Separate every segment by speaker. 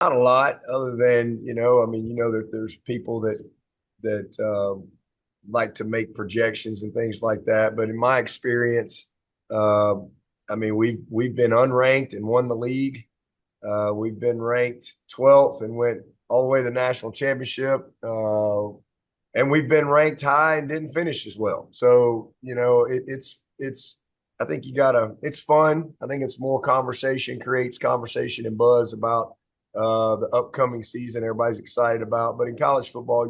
Speaker 1: Not a lot, other than I mean, that there's people that like to make projections and things like that. But in my experience, uh, I mean, we've been unranked and won the league. We've been ranked 12th and went all the way to the national championship. And we've been ranked high and didn't finish as well. So, it's I think you gotta it's fun. I think it's more conversation, creates conversation and buzz about the upcoming season everybody's excited about. But in college football,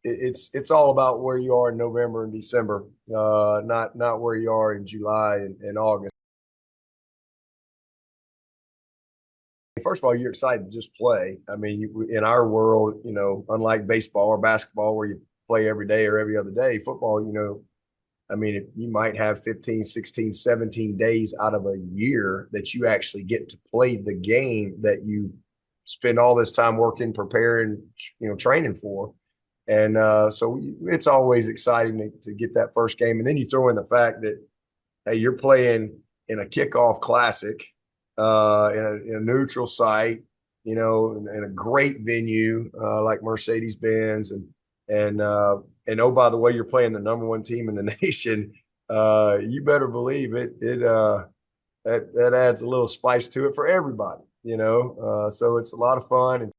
Speaker 1: it's all about where you are in November and December, not where you are in July and August. First of all, you're excited to just play. I mean, in our world, unlike baseball or basketball where you play every day or every other day, football, I mean, you might have 15, 16, 17 days out of a year that you actually get to play the game that you spend all this time working, preparing, training for. And so it's always exciting to get that first game. And then you throw in the fact that, hey, you're playing in a kickoff classic, in a neutral site, in a great venue like Mercedes-Benz, and oh, by the way, you're playing the number one team in the nation. You better believe it. That adds a little spice to it for everybody. So it's a lot of fun and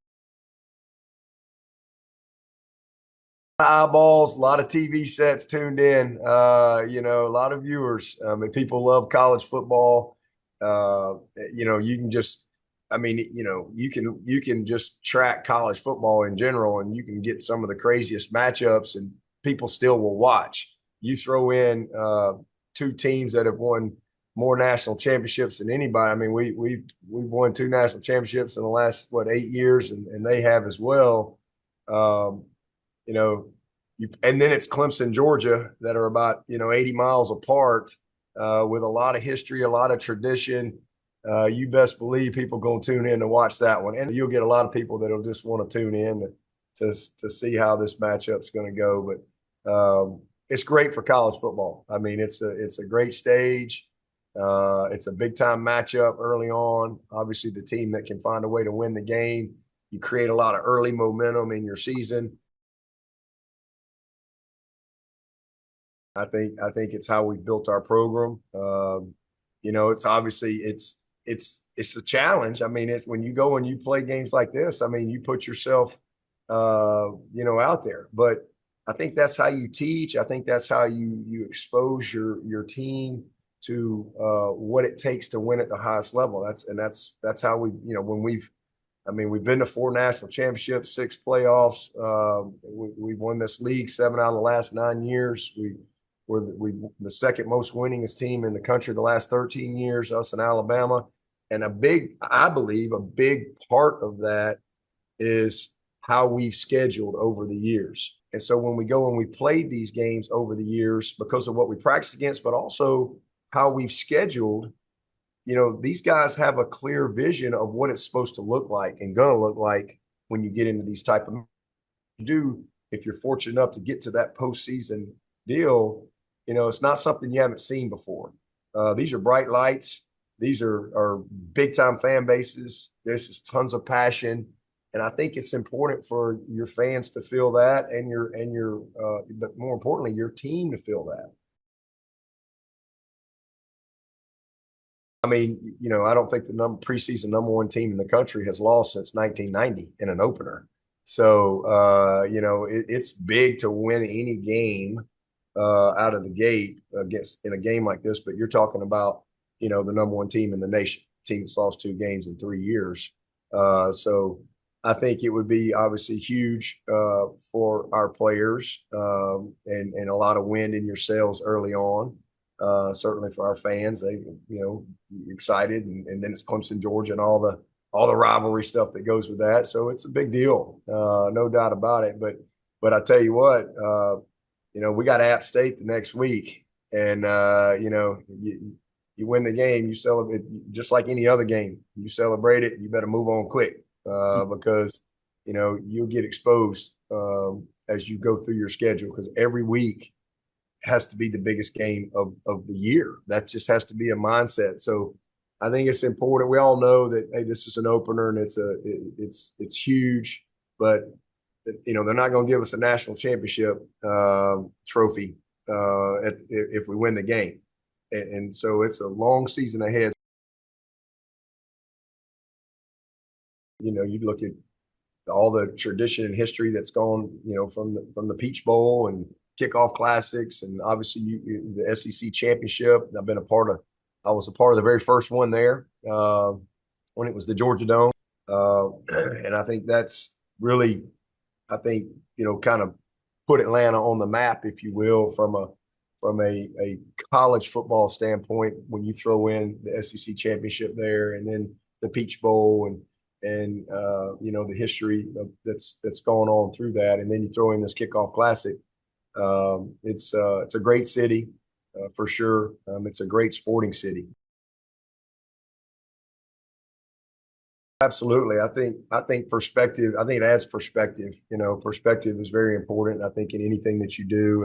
Speaker 1: eyeballs, a lot of TV sets tuned in. A lot of viewers. I mean, people love college football. You can just, I mean, you can just track college football in general, and you can get some of the craziest matchups, and people still will watch. You throw in two teams that have won more national championships than anybody. I mean, we've won two national championships in the last 8 years, and they have as well. Um, you know, and then it's Clemson, Georgia, that are about 80 miles apart, with a lot of history, a lot of tradition. You best believe people going to tune in to watch that one, and you'll get a lot of people that'll just want to tune in to see how this matchup's going to go. But it's great for college football. I mean, it's a great stage. It's a big time matchup early on. Obviously, the team that can find a way to win the game, you create a lot of early momentum in your season. I think it's how we built our program. It's obviously it's a challenge. I mean, it's when you go and you play games like this. I mean, you put yourself, out there. But I think that's how you teach. I think that's how you expose your team to what it takes to win at the highest level. That's how we when we've been to four national championships, six playoffs. We've won this league 7 out of the last 9 years. We're the second most winningest team in the country the last 13 years, us and Alabama. And I believe, a big part of that is how we've scheduled over the years. And so when we go and we played these games over the years because of what we practice against, but also how we've scheduled, these guys have a clear vision of what it's supposed to look like and going to look like when you get into these type of do. If you're fortunate enough to get to that postseason deal, it's not something you haven't seen before. These are bright lights. These are big time fan bases. There's just tons of passion, and I think it's important for your fans to feel that, and but more importantly, your team to feel that. I mean, I don't think the preseason number one team in the country has lost since 1990 in an opener. So, it's big to win any game out of the gate against in a game like this. But you're talking about, the number one team in the nation, team that's lost 2 games in 3 years. So I think it would be obviously huge for our players, and a lot of wind in your sails early on. Certainly for our fans, they excited, and then it's Clemson, Georgia, and all the rivalry stuff that goes with that. So it's a big deal, no doubt about it. But I tell you what, we got App State the next week, and you win the game, you celebrate just like any other game. You celebrate it, you better move on quick, because you'll get exposed as you go through your schedule, because every week has to be the biggest game of the year. That just has to be a mindset. So I think it's important. We all know that, hey, this is an opener and it's huge, but they're not going to give us a national championship trophy if we win the game, and so it's a long season ahead. You look at all the tradition and history that's gone, from the Peach Bowl and kickoff classics, and obviously the SEC championship. I was a part of the very first one there when it was the Georgia Dome, and I think that's really, kind of put Atlanta on the map, if you will, from a college football standpoint when you throw in the SEC championship there, and then the Peach Bowl and the history that's going on through that, and then you throw in this kickoff classic. It's a great city for sure. It's a great sporting city. Absolutely. I think perspective, I think it adds perspective. Perspective is very important, I think, in anything that you do,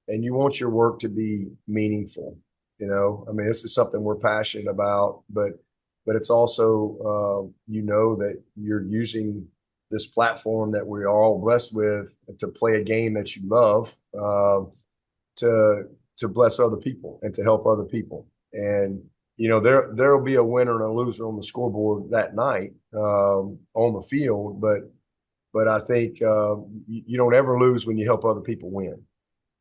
Speaker 1: and you want your work to be meaningful. I mean, this is something we're passionate about, but it's also that you're using this platform that we are all blessed with to play a game that you love, to bless other people and to help other people. And there'll be a winner and a loser on the scoreboard that night, on the field, but I think you don't ever lose when you help other people win.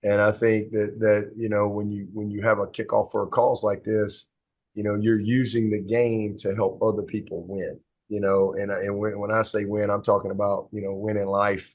Speaker 1: And I think that when you have a kickoff for a cause like this, you're using the game to help other people win. And when I say win, I'm talking about win in life,